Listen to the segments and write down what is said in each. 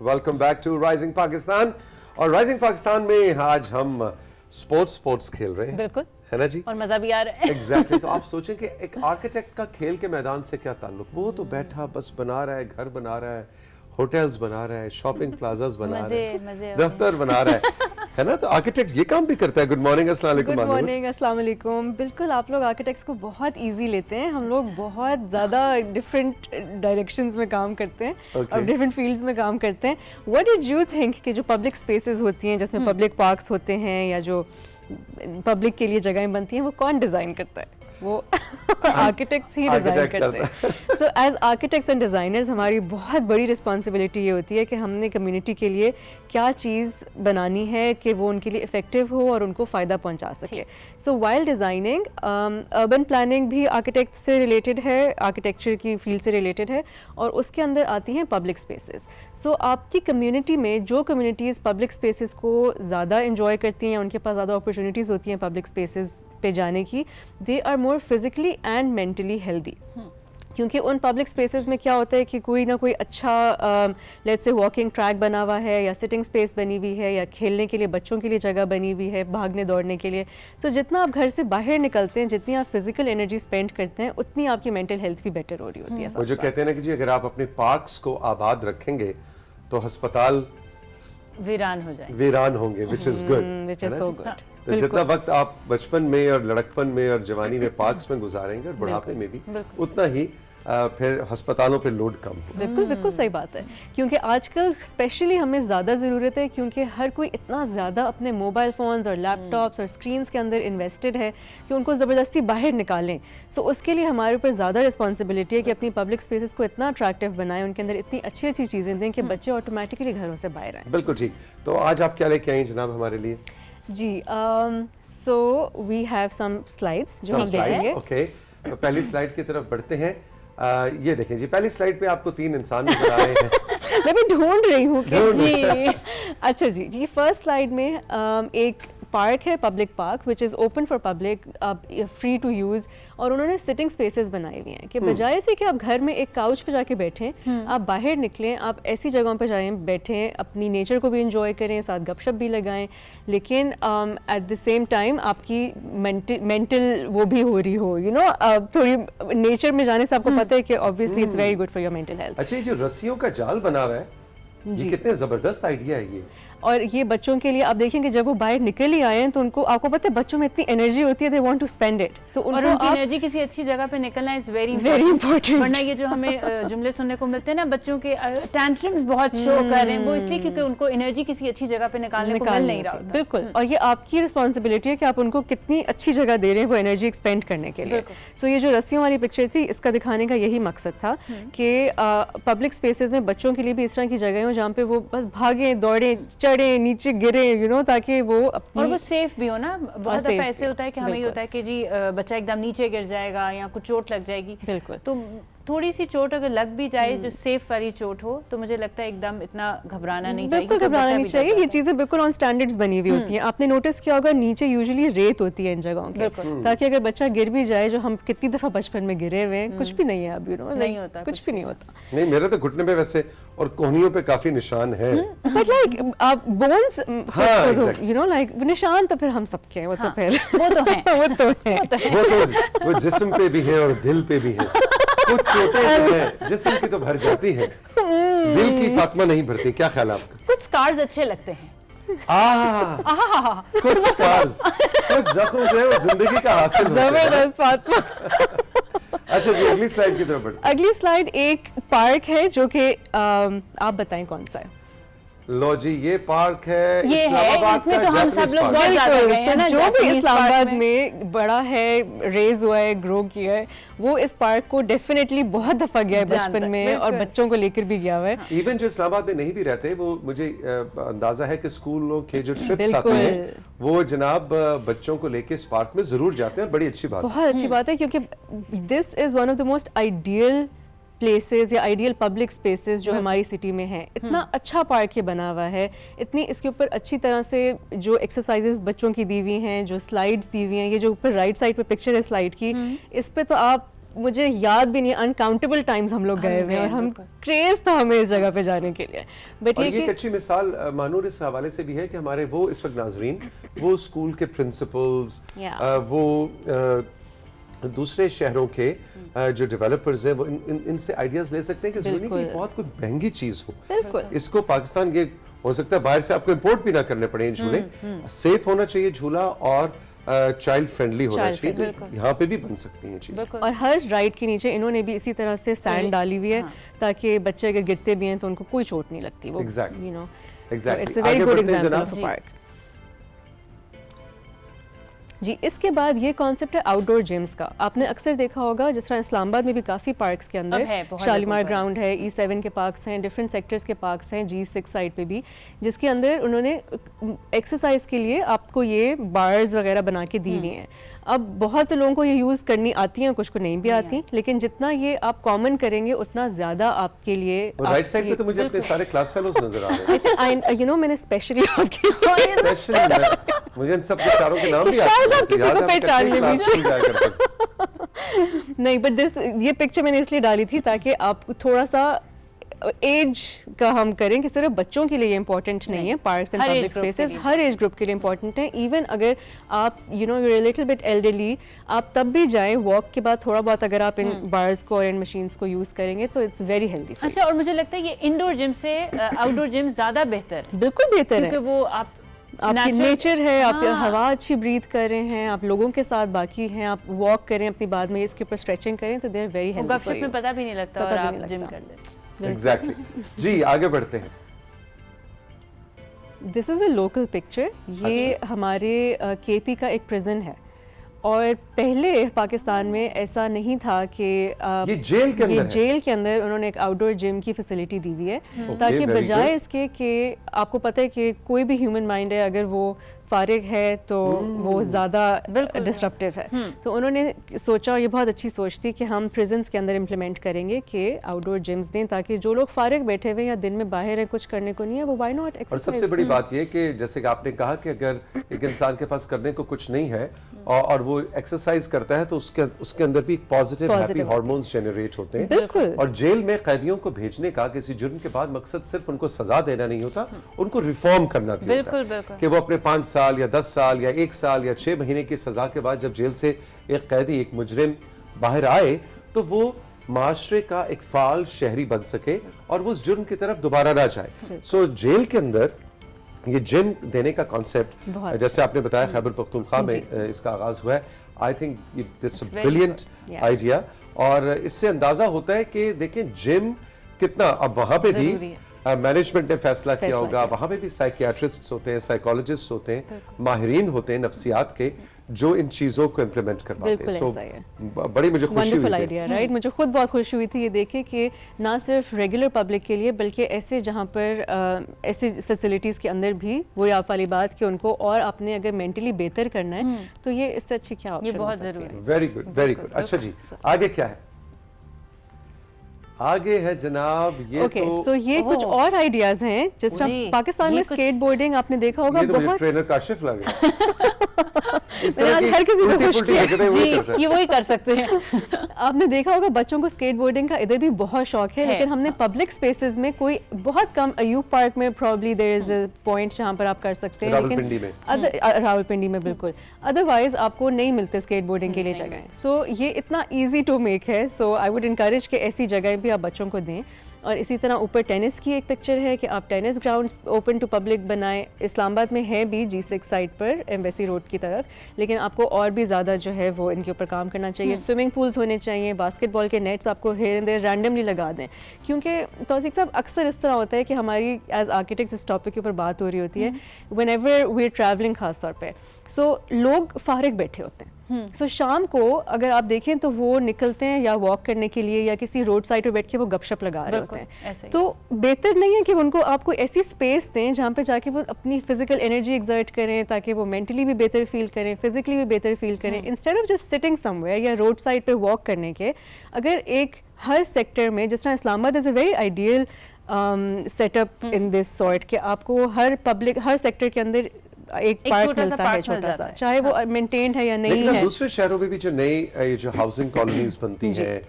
Welcome back to rising Pakistan. और rising Pakistan में आज हम स्पोर्ट्स खेल रहे हैं, बिल्कुल, है ना जी, और मजा भी आ रहा है। एग्जैक्टली। तो आप सोचें कि एक आर्किटेक्ट का खेल के मैदान से क्या ताल्लुक, वो तो बैठा बस बना रहा है, घर बना रहा है, होटल्स बना रहा है, शॉपिंग प्लाजास बना रहा है, दफ्तर बना रहा है ना। तो आर्किटेक्ट ये काम भी करता है। गुड मॉर्निंग, अस्सलाम वालेकुम। गुड मॉर्निंग, अस्सलाम वालेकुम। बिल्कुल, आप लोग आर्किटेक्ट्स को बहुत इजी लेते हैं, हम लोग बहुत ज़्यादा डिफरेंट डायरेक्शंस में काम करते हैं और डिफरेंट फील्ड्स में काम करते हैं। व्हाट डिड यू थिंक कि जो पब्लिक स्पेसेस होती हैं, जिसमें पब्लिक पार्क्स होते हैं या जो पब्लिक के लिए जगहें बनती हैं, वो कौन डिज़ाइन करता है? वो आर्किटेक्ट्स ही डिज़ाइन करते हैं। So as architects and designers हमारी बहुत बड़ी रिस्पॉन्सिबिलिटी ये होती है कि हमने कम्युनिटी के लिए क्या चीज़ बनानी है कि वो उनके लिए इफ़ेक्टिव हो और उनको फ़ायदा पहुंचा सके। So while designing, urban planning भी आर्किटेक्ट से रिलेटेड है, आर्किटेक्चर की फील्ड से रिलेटेड है, और उसके अंदर आती हैं पब्लिक स्पेसेस। सो आपकी कम्युनिटी में जो कम्युनिटीज़ पब्लिक स्पेसेस को ज़्यादा इंजॉय करती हैं, उनके पास ज़्यादा अपॉर्चुनिटीज़ होती हैं पब्लिक स्पेसेस पे जाने की, they are more physically and mentally healthy. क्योंकि उन पब्लिक स्पेसेस में क्या होता है कि कोई ना कोई अच्छा लेट्स से वॉकिंग ट्रैक बना हुआ है, या सिटिंग स्पेस बनी हुई है, या खेलने के लिए बच्चों के लिए जगह बनी हुई है, भागने दौड़ने के लिए। सो जितना आप घर से बाहर निकलते हैं, जितनी आप फिजिकल एनर्जी स्पेंड करते हैं, उतनी आपकी मेंटल हेल्थ भी बेटर हो रही होती है। वो जो कहते हैं ना कि जी अगर आप अपने पार्क्स को आबाद रखेंगे तो अस्पताल वीरान हो जाएंगे, वीरान होंगे, which is good, which is so good. तो जितना वक्त आप बचपन में और लड़कपन में और जवानी में पार्क्स में गुजारेंगे और बुढ़ापे में भी, उतना ही फिर अस्पतालों पे लोड कम हो। बिल्कुल बिल्कुल सही बात है। क्योंकि आजकल स्पेशली हमें ज़्यादा ज़रूरत है, क्योंकि हर कोई इतना ज़्यादा अपने मोबाइल फ़ोन्स और लैपटॉप्स और स्क्रीन्स के अंदर इन्वेस्टेड है कि उनको ज़बरदस्ती बाहर निकालें। सो उसके लिए हमारे ऊपर ज़्यादा रिस्पॉन्सिबिलिटी है कि अपनी पब्लिक स्पेसेस को इतना अट्रैक्टिव बनाएं, उनके अंदर इतनी अच्छी अच्छी चीज़ें दें कि बच्चे ऑटोमेटिकली घरों से बाहर आएँ। बिल्कुल ठीक। तो आज आप क्या लेके आई जनाब हमारे लिए? जी, so we have some slides जो हम देखेंगे। ओके, तो पहली स्लाइड की तरफ बढ़ते हैं। ये देखें जी, पहली स्लाइड पे आपको 3 इंसान नजर आ रहे हैं। मैं भी ढूंढ रही हूँ कि जी अच्छा जी, ये फर्स्ट स्लाइड में एक पार्क है, public park which is open for public, free to use, और उन्होंने सिटिंग स्पेसेस बनाए हुए हैं कि बजाय से कि आप घर में एक काउच पे जाके बैठें, आप बाहर निकलें, आप ऐसी जगहों पे जाएं, बैठें, अपनी नेचर को भी इंजॉय करें, साथ गपशप भी लगाएं, लेकिन एट द सेम टाइम आपकी मेंटल वो भी हो रही हो, यू नो, थोड़ी नेचर में जाने से आपको पता है कि obviously it's very good for your mental health. अच्छा, ये जो रस्सियों का जाल बना हुआ है, ये कितने जबरदस्त आइडिया है ये। और ये बच्चों के लिए आप देखेंगे जब वो बाहर निकल ही आए हैं तो उनको, आपको पता है बच्चों में इतनी एनर्जी होती है, they want to spend it, तो और उनकी एनर्जी किसी अच्छी जगह पे निकलना इज वेरी इंपॉर्टेंट। वरना ये जो हमें जुमले सुनने को मिलते हैं ना, बच्चों के टैंट्रम्स बहुत शो कर रहे हैं, वो इसलिए क्योंकि उनको एनर्जी किसी अच्छी जगह पे निकालने को मिल नहीं रहा होता। बिल्कुल, और ये आपकी रिस्पॉन्सिबिलिटी है कि आप उनको कितनी अच्छी जगह दे रहे हैं वो एनर्जी एक्सपेंड करने के लिए। सो ये जो रस्सियों वाली पिक्चर थी, इसका दिखाने का यही मकसद था कि पब्लिक स्पेसेस में बच्चों के लिए भी इस तरह की जगह हो जहाँ पे वो बस भागे, दौड़े, चढ़े, नीचे गिरे, यू नो, ताकि वो अपनी, और वो सेफ भी हो ना। बहुत दफा ऐसे होता है कि हमें ये होता है कि जी बच्चा एकदम नीचे गिर जाएगा या कुछ चोट लग जाएगी। बिल्कुल, तो थोड़ी सी चोट अगर लग भी जाए, जो सेफ वाली चोट हो, तो मुझे लगता है एकदम इतना घबराना नहीं चाहिए। बिल्कुल घबराना नहीं चाहिए। ये चीजें बिल्कुल ऑन स्टैंडर्ड्स बनी हुई होती हैं। आपने नोटिस किया होगा नीचे यूजुअली रेत होती है इन जगहों के, ताकि अगर बच्चा गिर भी जाए, जो हम कितनी दफा बचपन में गिरे हुए, कुछ भी नहीं है अब, यू नो, नहीं होता, कुछ भी नहीं होता। नहीं, मेरे तो घुटने पे वैसे और कोहनियों पे काफी निशान है, बट लाइक आप बोन्स, यू नो, लाइक निशान तो फिर हम सबके हैं, वो तो फिर वो तो है, वो तो है, वो जिस्म पे भी है और दिल पे भी है। कुछ चोटें हैं जिस्म की तो भर जाती है, दिल की फातिमा नहीं भरती। क्या ख्याल है आपका? कुछ स्कार्स अच्छे लगते हैं। कुछ स्कार्स, कुछ जख्म जो है वो जिंदगी का हासिल होता है। जबरदस्त फातिमा। अच्छा जी, अगली स्लाइड की तरफ बढ़ते हैं। अगली स्लाइड एक पार्क है जो कि आप बताएं कौन सा है? लो जी, ये पार्क है, ये है, इसमें तो हम सब लोग बहुत ज्यादा गए हैं ना। जो भी इस्लामाबाद में बड़ा है, रेज हुआ है, ग्रो किया है, वो इस पार्क को डेफिनेटली बहुत दफा गया है बचपन में, और बच्चों को लेकर भी गया हुआ है। इवन जो इस्लामाबाद में नहीं भी रहते, वो मुझे अंदाजा है कि स्कूलों के जो ट्रिप्स आते हैं वो जनाब बच्चों को लेके इस पार्क में जरूर जाते हैं, और बड़ी अच्छी बात, बहुत अच्छी बात है, क्योंकि this is one of the most ideal places या आइडियल पब्लिक स्पेसेस जो हमारी सिटी में है। इतना अच्छा पार्क ये बना हुआ है, इतनी इसके ऊपर अच्छी तरह से जो एक्सरसाइजेस बच्चों की दी हुई हैं, जो स्लाइड्स दी हुई हैं, ये जो ऊपर राइट साइड पे पिक्चर है स्लाइड की, इस पे तो आप मुझे याद भी नहीं, अनकाउंटेबल टाइम्स हम लोग गए हुए हैं और हम क्रेज था हमें इस जगह पे जाने के लिए। बट ये एक अच्छी मिसाल मानूर इस हवाले से भी है कि हमारे वो इस वक्त नाजरीन वो स्कूल के प्रिंसिपल्स, वो दूसरे शहरों के जो डेवलपर्स हैं वो इनसे आइडियाज ले सकते हैं कि ज़रूरी नहीं कि बहुत कोई महंगी चीज हो, इसको पाकिस्तान के हो सकता है बाहर से आपको इंपोर्ट भी ना करने पड़े इन झूले, सेफ होना चाहिए झूला और चाइल्ड फ्रेंडली होना चाहिए, तो यहाँ पे भी बन सकती हैं चीजें। और हर राइड के नीचे इन्होंने भी इसी तरह से सैंड डाली हुई है ताकि बच्चे अगर गिरते भी हैं तो उनको कोई चोट नहीं लगती। वो exactly, you know, exactly, it's a very good example of a park. जी, इसके बाद ये कॉन्सेप्ट है आउटडोर जिम्स का। आपने अक्सर देखा होगा जिस तरह इस्लामाबाद में भी काफ़ी पार्क्स के अंदर शालीमार ग्राउंड है, E7 के पार्क्स हैं, डिफरेंट सेक्टर्स के पार्क्स हैं, G6 साइड पे भी, जिसके अंदर उन्होंने एक्सरसाइज के लिए आपको ये बार्स वगैरह बना के दी हुई हैं। अब बहुत से लोगों को ये यूज़ करनी आती हैं, कुछ को नहीं भी आती, लेकिन जितना ये आप कॉमन करेंगे उतना ज़्यादा आपके लिए। राइट साइड पे तो मुझे अपने सारे क्लास फेलोज नजर आ रहे हैं। यू नो, मैंने स्पेशली आपके मुझे इन सब के चारों के नाम भी शायद आप किसी को पहचान ले लीजिए। नहीं, बट ये पिक्चर मैंने इसलिए डाली थी ताकि आप थोड़ा सा एज का हम करें कि सिर्फ बच्चों के लिए इम्पोर्टेंट नहीं है, पार्क्स एंड पब्लिक स्पेसेस हर एज ग्रुप के लिए इम्पोर्टेंट है। इवन अगर आप you know your little bit elderly, आप तब भी जाएं वॉक के बाद थोड़ा बहुत, अगर आप इन बार्स को और इन मशीन्स को यूज करेंगे तो इट्स वेरी हेल्दी। अच्छा, और मुझे लगता है ये इंडोर जिम से आउटडोर जिम ज्यादा बेहतर है। बिल्कुल बेहतर है, क्योंकि वो आपकी नेचर है, आप हवा अच्छी ब्रीथ कर रहे हैं, आप लोगों के साथ बाकी हैं, आप वॉक करें अपनी, बाद में इसके ऊपर स्ट्रेचिंग करें तो दे आर वेरी हेल्दी। गपशप में पता भी नहीं लगता और आप जिम कर लेते। एग्जैक्टली। जी, आगे बढ़ते हैं। This is a local picture. ये हमारे केपी का एक प्रिजन है और पहले पाकिस्तान में ऐसा नहीं था कि ये जेल के अंदर उन्होंने एक आउटडोर जिम की फैसिलिटी दी हुई है, ताकि बजाय इसके कि आपको पता है कि कोई भी ह्यूमन माइंड है अगर वो फारिग है तो वो ज़्यादा डिस्ट्रप्टिव है, तो उन्होंने सोचा, और ये बहुत अच्छी सोच थी, कि हम प्रिजन्स के अंदर इम्प्लीमेंट करेंगे कि आउटडोर जिम्स दें ताकि जो लोग फारिग बैठे हुए या दिन में बाहर है, कुछ करने को नहीं है, वो व्हाई नॉट एक्सरसाइज। और सबसे बड़ी बात ये कि जैसे कि आपने कहा कि अगर एक इंसान के पास करने को कुछ नहीं है और वो एक्सरसाइज करता है तो उसके अंदर भी पॉजिटिव हैप्पी हार्मोन्स जनरेट होते हैं। बिल्कुल। और जेल में कैदियों को भेजने का किसी जुर्म के बाद मकसद सिर्फ उनको सजा देना नहीं होता, उनको रिफॉर्म करना भी होता है कि वो अपने 5 साल या 10 साल या 1 साल या 6 महीने की सजा के बाद जब जेल से एक कैदी, एक मुजरिम बाहर आए तो वो माशरे का एक फाल शहरी बन सके और वो उस जुर्म की तरफ दोबारा ना जाए। सो जेल के अंदर ये जिम देने का कॉन्सेप्ट, जैसे आपने बताया खैबर पख्तूनख्वा में इसका आगाज हुआ है, I think it's a brilliant idea. और इससे अंदाजा होता है कि देखें जिम कितना, अब वहां पे भी मैनेजमेंट ने फैसला किया होगा, वहां पे भी साइकियाट्रिस्ट्स होते हैं, साइकोलॉजिस्ट होते हैं, माहिरीन होते हैं नफ्सियात के, जो इन चीजों को इम्प्लीमेंट करवाते हैं। सो बड़ी मुझे खुशी हुई आइडिया, राइट? मुझे खुद बहुत खुशी हुई थी ये देखे कि ना सिर्फ रेगुलर पब्लिक के लिए बल्कि ऐसे जहाँ पर ऐसे फैसिलिटीज के अंदर भी वही आप वाली बात कि उनको और आपने अगर मेंटली बेहतर करना है तो ये इससे अच्छी क्या ऑप्शन, ये बहुत जरूरी है। Very good, very good. अच्छा जी, आगे क्या है? आगे है जनाब ये तो ये कुछ और आइडियाज हैं, जिस तरह पाकिस्तान में स्केटबोर्डिंग आपने देखा होगा, बहुत ट्रेनर काशिफ लगे हर किसी को खुश किया जी, ये वही कर सकते हैं। आपने देखा होगा बच्चों को स्केटबोर्डिंग का इधर भी बहुत शौक है, लेकिन हमने पब्लिक स्पेसेस में कोई बहुत कम, अयूब पार्क में probably there is a point जहां पर आप कर सकते हैं, लेकिन रावलपिंडी में बिल्कुल, अदरवाइज आपको नहीं मिलते स्केटबोर्डिंग के लिए जगह। सो ये इतना ईजी टू मेक है, सो आई वुड इनकरेज कि ऐसी जगह भी आप बच्चों को दें। और इसी तरह ऊपर टेनिस की एक पिक्चर है कि आप tennis grounds open to public बनाएं। इस्लामाबाद में है भी G6 साइड पर, एम्बेसी रोड की तरफ, लेकिन आपको और भी ज़्यादा जो है वो इनके ऊपर काम करना चाहिए। स्विमिंग पूल्स होने चाहिए, बास्केटबॉल के नेट्स आपको हेयर एंड देयर रैंडमली लगा दें, क्योंकि तौसीक साहब अक्सर इस तरह होता है कि हमारी एज आर्किटेक्ट्स इस टॉपिक के ऊपर बात हो रही होती है व्हेनेवर वी आर ट्रैवलिंग, खास तौर पे लोग फारिग बैठे होते हैं। सो शाम को अगर आप देखें तो वो निकलते हैं या वॉक करने के लिए या किसी रोड साइड पे बैठ के वो गपशप लगा रहे होते हैं। तो बेहतर नहीं है कि उनको आपको ऐसी स्पेस दें जहाँ पे जाके वो अपनी फिजिकल एनर्जी एक्सर्ट करें ताकि वो मेंटली भी बेहतर फील करें, फिजिकली भी बेहतर फील करें, instead of just sitting somewhere या रोड साइड पे वॉक करने के। अगर एक हर सेक्टर में, जिस तरह Islamabad is a very ideal setup in this sort, कि आपको हर सेक्टर के अंदर एक पार्क मिलता है छोटा सा, चाहे वो मेंटेन्ड है या नहीं है। दूसरे शहरों में भी जो नई जो हाउसिंग कॉलोनीज बनती हैं,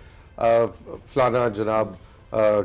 फलाना जनाब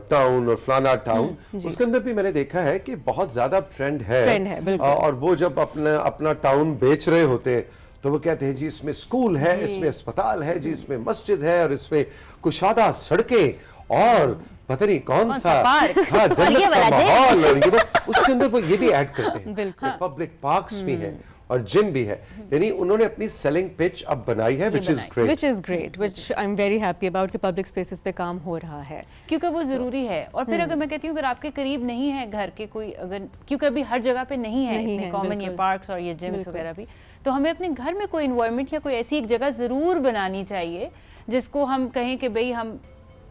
टाउन और फलाना टाउन, उसके अंदर भी मैंने देखा है कि बहुत ज्यादा ट्रेंड है और वो जब अपना टाउन बेच रहे होते हैं तो वो कहते हैं जी इसमें स्कूल है, इसमें अस्पताल है, जी इसमें मस्जिद है और इसमें कुशादा सड़कें और पता नहीं कौन सा हाँ जन्नत सा माहौल, और ये उसके अंदर वो ये भी ऐड करते हैं पब्लिक पार्क्स भी हैं और जिम भी है। यानी उन्होंने अपनी सेलिंग पिच अब बनाई है, which is great, which I'm very happy about कि पब्लिक स्पेसेस पे काम हो रहा है, क्योंकि वो जरूरी है। और फिर अगर मैं कहती हूँ अगर आपके करीब नहीं है घर के कोई, अगर क्योंकि अभी हर जगह पे नहीं है कॉमन ये पार्क्स और ये जिम्स वगैरह भी, तो हमें अपने घर में कोई इन्वायरमेंट या कोई ऐसी एक जगह जरूर बनानी चाहिए जिसको हम कहें कि भाई हम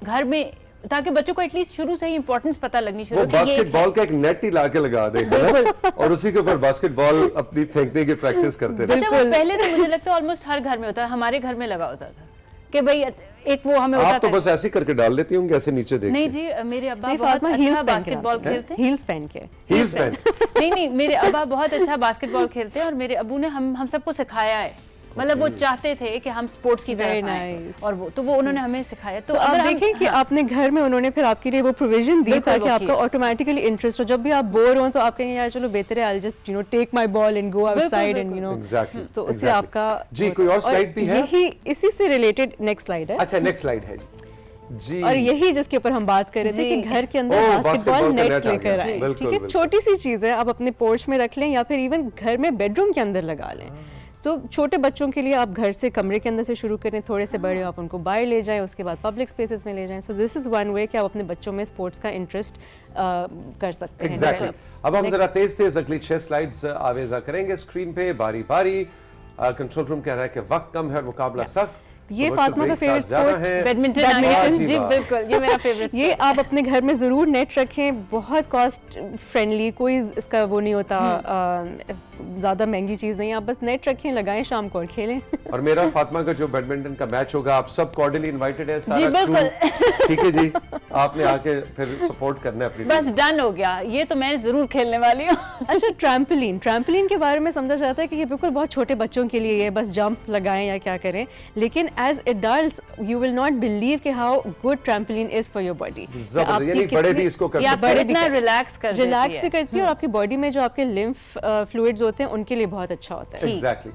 घर में, ताकि बच्चों को एटलीस्ट शुरू से ही इंपॉर्टेंस पता लगनी शुरू हो। बास्केटबॉल का एक नेट ही लाके लगा दे और उसी के ऊपर बास्केटबॉल अपनी फेंकने की प्रैक्टिस करते रहे। अच्छा, वो पहले तो मुझे लगता है ऑलमोस्ट हर घर में होता है, हमारे घर में लगा होता था कि भाई एक वो हमें होता था। आप तो बस ऐसे करके डाल देती होंगी ऐसे नीचे देख। नहीं जी, मेरे अब्बा बहुत अच्छा बास्केटबॉल खेलते हैं। हील्स पहन के नहीं, मेरे अब्बा बहुत अच्छा बास्केटबॉल खेलते हैं और मेरे अब्बू ने हम सबको सिखाया है। मतलब वो चाहते थे कि हम स्पोर्ट्स की तरफ आएं और वो उन्होंने हमें सिखाया। तो आप देखें कि आपने घर में उन्होंने फिर आपके लिए वो प्रोविजन दी ताकि आपका ऑटोमेटिकली इंटरेस्ट हो। जब भी आप बोर हो तो आप कहेंगे यार चलो बेहतर है I just take my ball and go outside and तो उससे आपका जी। कोई और स्लाइड भी है? यही इसी से रिलेटेड नेक्स्ट स्लाइड है। अच्छा, नेक्स्ट स्लाइड है जी। और यही जिसके ऊपर हम बात कर रहे थे कि घर के अंदर बास्केटबॉल नेट्स लेकर आए। ठीक है, छोटी सी चीज है, आप अपने पोर्च में रख लें या फिर इवन घर में बेडरूम के अंदर लगा लें। तो छोटे बच्चों के लिए आप घर से कमरे के अंदर से शुरू करें, थोड़े से बड़े आप उनको बाहर ले जाएं, उसके बाद पब्लिक स्पेसेस में ले जाएं। So this is one way कि आप अपने बच्चों में स्पोर्ट्स का इंटरेस्ट कर सकते हैं। एग्जैक्टली। अब हम जरा तेज अगली 6 स्लाइड्स आवेजा करेंगे स्क्रीन पे बारी बारी। कंट्रोल रूम कह रहा है कि वक्त कम है और मुकाबला सख्त। ये फातिमा का फेवरेट स्पोर्ट बैडमिंटन। जी बिल्कुल, ये मेरा फेवरेट। ये आप अपने घर में जरूर नेट रखें, बहुत कॉस्ट फ्रेंडली, कोई इसका वो नहीं होता, ज्यादा महंगी चीज नहीं, आप बस नेट रखें, लगाएं, शाम को और खेलें। और मेरा फातिमा का जो बैडमिंटन का मैच होगा, आप सब कॉर्डियली इनवाइटेड है, सारा क्रू। ठीक है जी, आपने आके फिर सपोर्ट करना है अपनी। बस डन हो गया, ये तो मैं जरूर खेलने वाली हूँ। अच्छा, ट्रैम्पोलिन के बारे में समझा जाता है कि ये बिल्कुल बहुत छोटे बच्चों के लिए है, बस जंप लगाएं या क्या करें, लेकिन as adults you will not believe कि how good trampoline is for your body। यानी बड़े भी इसको कर सकते हैं, इतना रिलैक्स भी करती है और आपकी बॉडी में जो आपके लिम्फ फ्लूइड्स होते हैं उनके लिए बहुत अच्छा होता है। एग्जैक्टली।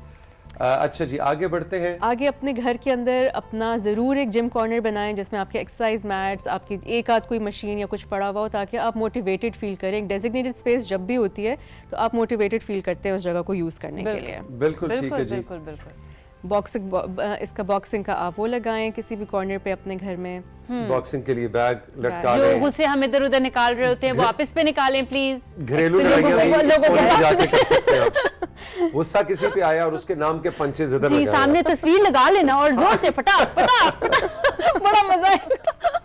अच्छा जी, आगे बढ़ते हैं। आगे अपने घर के अंदर अपना जरूर एक जिम कॉर्नर बनाएं जिसमें आपके एक्सरसाइज मैट्स, आपकी एक आध कोई मशीन या कुछ पड़ा हुआ हो, ताकि आप मोटिवेटेड फील करें। एक डेजिग्नेटेड स्पेस जब भी होती है तो आप मोटिवेटेड फील करते हैं उस जगह को यूज करने के लिए। बिल्कुल ठीक है जी। बिल्कुल। बॉक्सिंग का आप वो लगाएं किसी भी कॉर्नर पे अपने घर में। बॉक्सिंग के लिए बैग लटका जो गुस्से हम इधर उधर निकाल रहे होते हैं वो वापस पे निकालें प्लीज। घरेलू लड़ाइयां जाके कर सकते हैं। गुस्सा किसी पे आया और उसके नाम के पंचेस इधर जी, सामने तस्वीर लगा लेना और जोर से फटाक बड़ा मजा आएगा।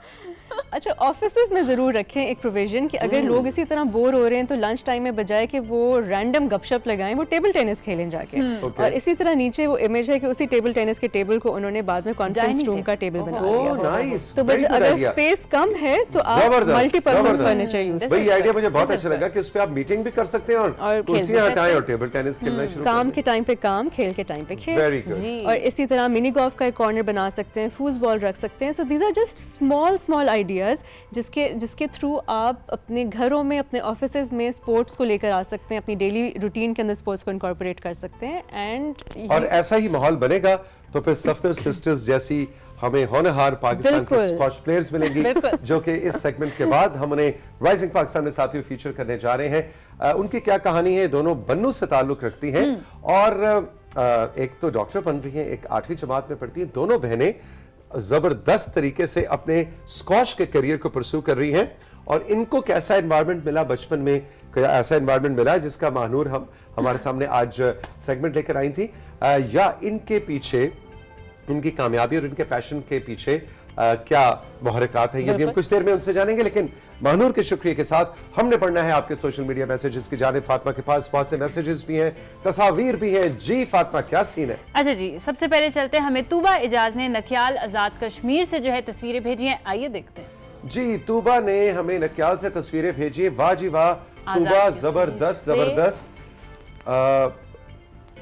अच्छा, ऑफिसेज में जरूर रखें एक प्रोविजन कि अगर लोग इसी तरह बोर हो रहे हैं तो लंच टाइम में बजाय कि वो रैंडम गपशप लगाएं, वो टेबल टेनिस खेलें जाके। और इसी तरह नीचे वो इमेज है कि उसी टेबल टेनिस के टेबल को उन्होंने बाद में कॉन्फ्रेंस रूम का टेबल बना दिया। तो अगर स्पेस कम है तो आप मल्टीपर्पज फर्नीचर यूज करें। भाई आइडिया मुझे बहुत अच्छा लगा कि उस पे आप मीटिंग भी कर सकते हैं और कुर्सियां हटाएं और टेबल टेनिस खेलना शुरू करें। काम के टाइम पे काम, खेल के टाइम पे खेल। Very good. और इसी तरह मिनी गोल्फ का एक कॉर्नर बना सकते हैं, फूसबॉल रख सकते हैं। So these are just small ideas जिसके थ्रू आप अपने घरों में, अपने ऑफिसेज में स्पोर्ट्स को लेकर आ सकते हैं, अपनी डेली रूटीन के अंदर स्पोर्ट्स को इनकॉर्पोरेट कर सकते हैं। और ऐसा ही माहौल बनेगा तो फिर सफदर सिस्टर्स जैसी हमें होनहार पाकिस्तान के स्क्वॉश प्लेयर्स मिलेंगी, जो कि इस सेगमेंट के बाद हम उन्हें राइजिंग पाकिस्तान में साथियों फीचर करने जा रहे हैं। उनकी क्या कहानी है, दोनों बन्नू से ताल्लुक रखती हैं और एक तो डॉक्टर बन रही हैं, एक 8वीं जमात में पढ़ती हैं। दोनों बहनें जबरदस्त तरीके से अपने स्क्वॉश के करियर को परस्यू कर रही हैं और इनको कैसा एनवायरनमेंट मिला बचपन में, ऐसा एनवायरनमेंट मिला जिसका महानूर हम हमारे सामने आज सेगमेंट लेकर आई थी, या इनके पीछे, इनकी कामयाबी और इनके पैशन के पीछे क्या मुहर्रिकात है, ये भी हम कुछ देर में उनसे जानेंगे। लेकिन महानूर के शुक्रिया के साथ हमने पढ़ना है आपके सोशल मीडिया मैसेजेस की जानिब। फातिमा के पास बहुत से मैसेजेस भी हैं, तस्वीर भी हैं। जी फातिमा, क्या सीन है? अच्छा जी, सबसे पहले चलते हैं, हमें तूबा इजाज ने नकियाल आजाद कश्मीर से जो है तस्वीरें भेजी हैं, आइए देखते हैं। जी, तूबा ने हमें नकियाल से तस्वीरें भेजी है। वाह जी वाह तूबा, जबरदस्त।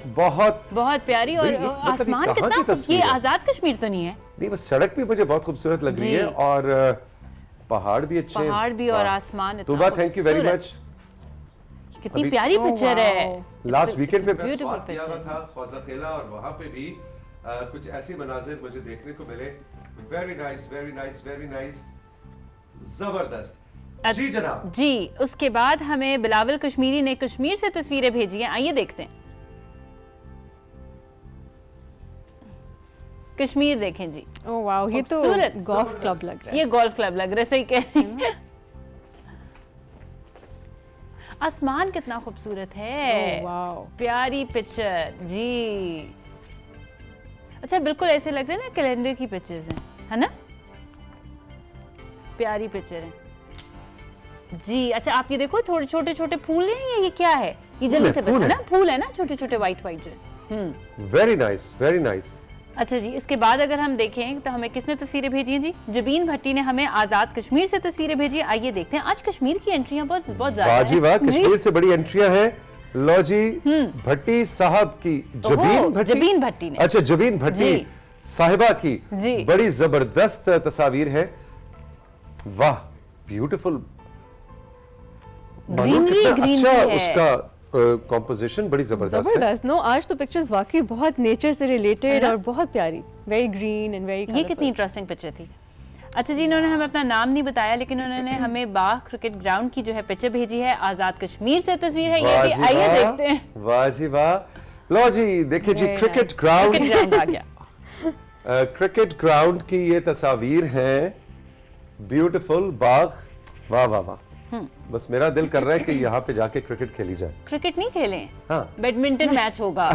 बहुत बहुत प्यारी। और आसमान कितना, ये आजाद कश्मीर तो नहीं है? नहीं, वो सड़क भी मुझे बहुत खूबसूरत लग रही है और पहाड़ भी अच्छे, पहाड़ भी और आसमान इतना। तोबा, थैंक यू वेरी मच। कितनी प्यारी पिक्चर है। लास्ट वीकेंड पे ब्यूटीफुल किया हुआ था ख्वाजाखेला और वहां पे भी कुछ ऐसे मनाजिर मुझे देखने को मिले। Very nice, very nice, very nice, जबरदस्त। जी जनाब। जी, उसके बाद हमें बिलावल कश्मीरी ने कश्मीर से तस्वीरें भेजी हैं, आइए देखते हैं। कश्मीर देखें जी। ओह वाओ, ये तो गोल्फ क्लब लग रहा है। ये गोल्फ क्लब लग रहा है, सही कह रही हैं। आसमान कितना खूबसूरत है। वाओ, प्यारी पिक्चर जी। अच्छा, बिल्कुल ऐसे लग रहे हैं ना कैलेंडर की पिक्चर्स हैं, है ना? प्यारी पिक्चर है जी। अच्छा, आप ये देखो, थोड़े छोटे छोटे फूल हैं, ये क्या है? ये जल्दी से बता ना, फूल है ना छोटे छोटे व्हाइट व्हाइट जो। Very nice, very nice. अच्छा जी, इसके बाद अगर हम देखें तो हमें किसने तस्वीरें भेजी हैं जी? जबीन भट्टी ने हमें आजाद कश्मीर से तस्वीरें भेजी हैं, आइए देखते हैं। आज कश्मीर की एंट्रियां बहुत ज्यादा हैं। वाह जी वाह, कश्मीर से बड़ी एंट्रियां हैं। लो जी, भट्टी साहब की, जबीन भट्टी ने, अच्छा जबीन भट्टी साहिबा की बड़ी जबरदस्त तस्वीर है। वाह, ब्यूटीफुल, अच्छा उसका कॉम्पोजिशन बड़ी जबरदस्त है। नो, आज तो पिक्चर्स वाकई बहुत नेचर से रिलेटेड और बहुत प्यारी, वेरी ग्रीन एंड वेरी। ये कितनी इंटरेस्टिंग पिक्चर थी। अच्छा जी, इन्होंने हमें अपना नाम नहीं बताया, लेकिन उन्होंने हमें बाग क्रिकेट ग्राउंड की जो है पिक्चर भेजी है। आजाद कश्मीर से तस्वीर है ये भी, आइए देखते हैं। वाह जी वाह, लो जी देखिए जी, क्रिकेट ग्राउंड आ गया। क्रिकेट ग्राउंड की ये तस्वीर है, ब्यूटीफुल बाग। वाह वाह वाह, बस मेरा दिल कर रहा है कि यहाँ पे जाके क्रिकेट खेली जाए। क्रिकेट नहीं खेलें, हाँ, बैडमिंटन मैच होगा।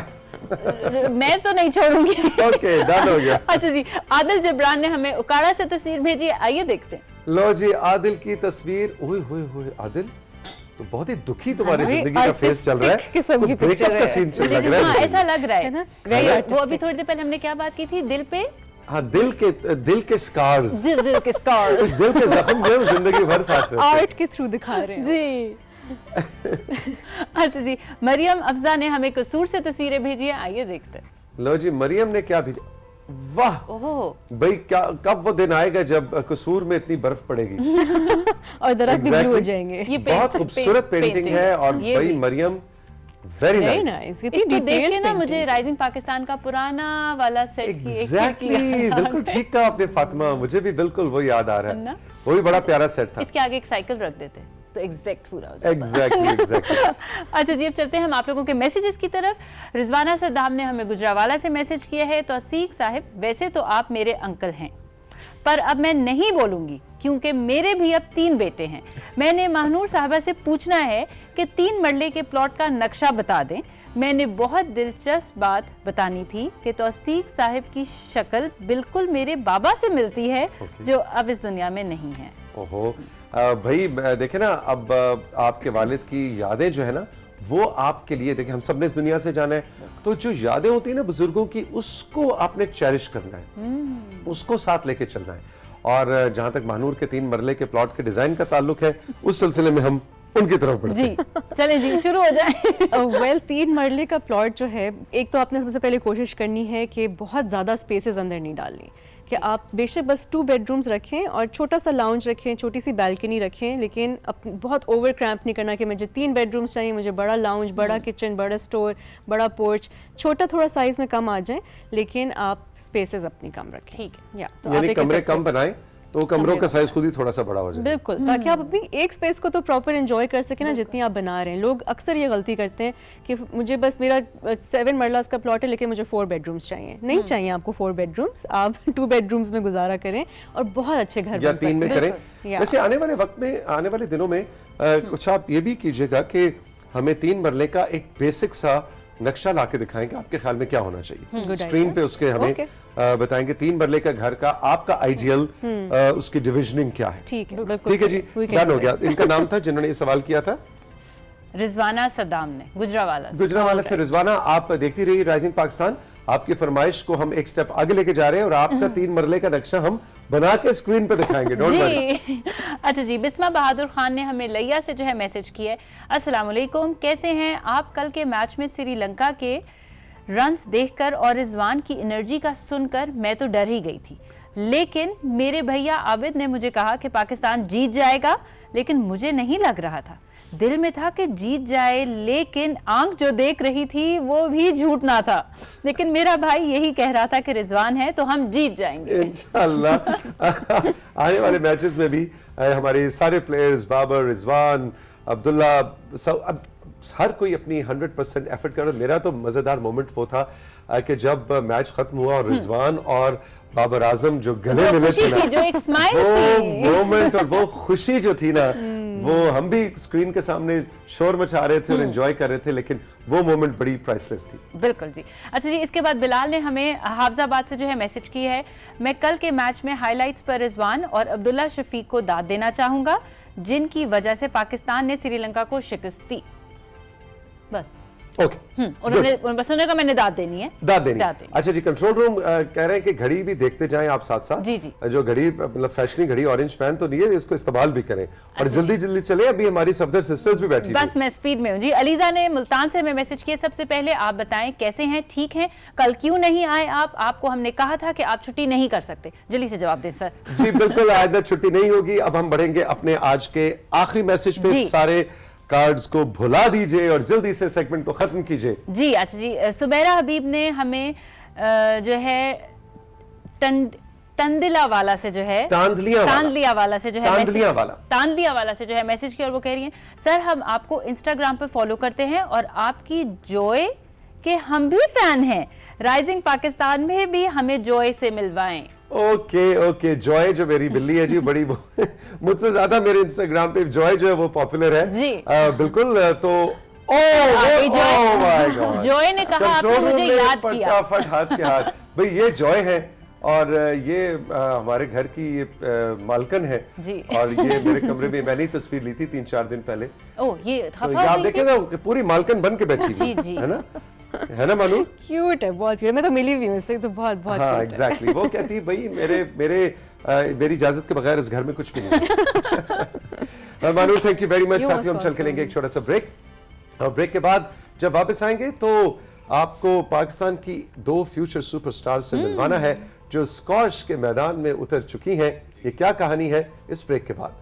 मैं तो नहीं छोड़ूंगी। ओके, डन हो गया। अच्छा जी, आदिल जबरान ने हमें उकाड़ा से तस्वीर भेजी है, आइए देखते हैं। लो जी, आदिल की तस्वीर। ओए होए होए, आदिल तो बहुत ही दुखी तुम्हारी जिंदगी का फेस चल रहा है, किस्म की पिक्चर है, सीन चल लग रहा है। ऐसा लग रहा है ना। वो अभी थोड़ी देर पहले हमने क्या बात की थी, दिल पे, हाँ, दिल के स्कार्स, दिल के स्कार्स, उस दिल के जख्म जो जिंदगी भर साथ रहते हैं। आर्ट के थ्रू दिखा रहे हैं जी। अच्छा जी, मरियम अफजा ने हमें कसूर से तस्वीरें भेजी है, आइए देखते हैं। लो जी, मरियम ने क्या भेजा? वाह भाई, क्या कब वो दिन आएगा जब कसूर में इतनी बर्फ पड़ेगी और दरख्त भी ब्लू हो जाएंगे। ये बहुत खूबसूरत पेंटिंग है और भाई मरियम वेरी नाइस। इसको देख के ना मुझे राइजिंग पाकिस्तान का पुराना वाला सेट एग्जैक्टली बिल्कुल ठीक कहा आपने फातिमा, मुझे भी बिल्कुल वो याद आ रहा है। वो भी बड़ा प्यारा सेट था। इसके आगे एक साइकिल रख देते तो एग्जैक्ट पूरा हो जाता। एग्जैक्टली। अच्छा जी, अब चलते हैं हम आप लोगों के मैसेजेस की तरफ। रिजवाना सद्दाम ने हमें गुजरावाला से मैसेज किया है। तो असीक साहिब, वैसे तो आप मेरे अंकल हैं, पर अब मैं नहीं बोलूंगी क्योंकि मेरे भी अब 3 बेटे हैं। मैंने महानूर साहबा से पूछना है कि 3 मरले के प्लॉट का नक्शा बता दें। मैंने बहुत दिलचस्प बात बतानी थी कि तौसीक साहिब की शक्ल बिल्कुल मेरे बाबा से मिलती है जो अब इस दुनिया में नहीं है। ओहो भाई, देखे ना, अब आपके वालिद की यादें जो है ना, वो आपके लिए, देखिए हम सब ने इस दुनिया से जाना है, तो जो यादें होती है ना बुजुर्गों की, उसको आपने चेरिश करना है, उसको साथ लेके चलना है। और जहां तक महानूर के 3 मरले के प्लॉट के डिजाइन का ताल्लुक है, उस सिलसिले में हम उनकी तरफ बढ़ते हैं। जी चले जी, शुरू हो जाए। वेल 3 मरले का प्लॉट जो है, एक तो आपने सबसे पहले कोशिश करनी है कि बहुत ज़्यादा स्पेसेस अंदर नहीं डालनी, कि आप बेशक बस 2 बेडरूम्स रखें और छोटा सा लाउंज रखें, छोटी सी बैल्कनी रखें, लेकिन बहुत ओवर क्रैम्प नहीं करना कि मुझे 3 बेडरूम्स चाहिए, मुझे बड़ा लाउंज, बड़ा किचन, बड़ा स्टोर, बड़ा पोर्च। छोटा थोड़ा साइज में कम आ जाए, लेकिन आप स्पेसेस अपनी कम रखें। ठीक है, तो यानी कमरे कम बनाएं तो कमरों का साइज खुद ही थोड़ा सा बड़ा हो जाए। बिल्कुल, ताकि आप अपनी एक स्पेस को तो प्रॉपर एंजॉय कर सकें ना, जितनी आप बना रहे हैं। लोग अक्सर ये गलती करते हैं कि मुझे बस मेरा 7 मरला का प्लॉट है लेकिन मुझे 4 बेडरूम्स चाहिए। नहीं चाहिए आपको 4 बेडरूम्स, आप 2 बेडरूम्स में गुजारा करें और बहुत अच्छे घर या 3 में करें। वैसे आने वाले वक्त में, आने वाले दिनों में कुछ आप ये भी कीजिएगा कि हमें 3 मरले का एक बेसिक सा नक्शा लाके दिखाएंगे, आपके ख्याल में क्या होना चाहिए। स्क्रीन पे उसके हमें बताएंगे 3 मरले का घर का आपका आइडियल उसकी डिविजनिंग क्या है। ठीक है जी, डन हो गया। इनका नाम था जिन्होंने ये सवाल किया था, रिजवाना सद्दाम ने, गुजरावाला से। रिजवाना, आप देखती रहिए राइजिंग पाकिस्तान। आपकी फरमाइश को हम एक स्टेप आगे लेके जा रहे हैं और आपका 3 मरले का नक्शा हम बना के स्क्रीन पे दिखाएंगे, डोंट वरी। जी अच्छा जी, बिस्मा बहादुर खान ने हमें लैया से जो है मैसेज किया है, अस्सलाम वालेकुम, कैसे हैं आप? कल के मैच में श्रीलंका के रन्स देखकर और रिजवान की एनर्जी का सुनकर मैं तो डर ही गई थी, लेकिन मेरे भैया आबिद ने मुझे कहा कि पाकिस्तान जीत जाएगा, लेकिन मुझे नहीं लग रहा था। दिल में था कि जीत जाए, लेकिन आंख जो देख रही थी वो भी झूठ ना था, लेकिन मेरा भाई यही कह रहा था कि रिजवान है तो हम जीत जाएंगे इंशाल्लाह। आने वाले मैचेस में भी हमारे सारे प्लेयर्स, बाबर, रिजवान, अब्दुल्ला, सब अब हर कोई अपनी 100% एफर्ट कर रहा है। मेरा तो मजेदार मोमेंट वो था कि जब मैच खत्म हुआ और रिजवान और बाबर आजम जो गले मिले थे ना, जो एक स्माइल वो मोमेंट और वो खुशी जो थी ना, वो हम भी स्क्रीन के सामने शोर मचा रहे थे और एंजॉय कर रहे थे, लेकिन वो मोमेंट बड़ी प्राइसलेस थी। बिल्कुल जी। अच्छा जी, इसके बाद बिलाल ने हमें हाफजाबाद से जो है मैसेज की है, मैं कल के मैच में हाइलाइट्स पर रिजवान और अब्दुल्ला शफीक को दाद देना चाहूंगा, जिनकी वजह से पाकिस्तान ने श्रीलंका को शिकस्त दी। बस ओके, उन्होंने बस उन्होंने कहा मैंने दाद देनी है, दाद देनी। अच्छा जी, कंट्रोल रूम कह रहे हैं कि घड़ी भी देखते जाएं आप साथ साथ। जी जी, जो घड़ी मतलब फैशनी घड़ी, ऑरेंज पैन तो नहीं है, इसको इस्तेमाल भी करें और जल्दी जल्दी चले। अभी हमारी सफदर सिस्टर्स भी बैठी बस मैं स्पीड में हूँ जी। अलीजा ने मुल्तान से हमें मैसेज किया, सबसे पहले आप बताएं कैसे हैं? ठीक हैं, कल क्यों नहीं आए आप? आपको हमने कहा था कि आप छुट्टी नहीं कर सकते, जल्दी से जवाब दें सर। जी बिल्कुल, आइंदा छुट्टी नहीं होगी। अब हम बढ़ेंगे अपने आज के आखिरी मैसेज पे। सारे कार्ड्स को भुला दीजिए और जल्दी से सेगमेंट को खत्म कीजिए। जी अच्छा जी, सुबैरा हबीब ने हमें जो है तंदिला वाला से जो है तांदलिया वाला से जो है मैसेज किया और वो कह रही हैं, सर हम आपको इंस्टाग्राम पे फॉलो करते हैं और आपकी जॉय के हम भी फैन हैं, राइजिंग पाकिस्तान में भी हमें जॉय से मिलवाएं। ओके, जॉय जो मेरी बिल्ली है जी, बड़ी मुझसे ज्यादा मेरे इंस्टाग्राम पे जॉय जो है वो पॉपुलर है जी। बिल्कुल, तो जॉय ने कहा आपने मुझे याद किया, फटाफट हाथ के हाथ भाई, ये जॉय है और ये हमारे घर की मालकन है जी। और ये मेरे कमरे में मैंने ही तस्वीर ली थी 3-4 दिन पहले। ये तो आप देखें ना, पूरी मालकन बन के बैठी हुई है ना मानू? क्यूट है, बहुत क्यूट। मैं तो मिली भी हूँ इससे, तो बहुत हाँ एग्जैक्टली। वो कहती है भाई मेरी इजाजत के बगैर इस घर में कुछ भी नहीं। मानू थैंक यू वेरी मच। साथियों हम चल के लेंगे एक छोटा सा ब्रेक, और ब्रेक के बाद जब वापस आएंगे तो आपको पाकिस्तान की 2 फ्यूचर सुपरस्टार से मिलवाना है जो स्क्वॉश के मैदान में उतर चुकी हैं। ये क्या कहानी है, इस ब्रेक के बाद।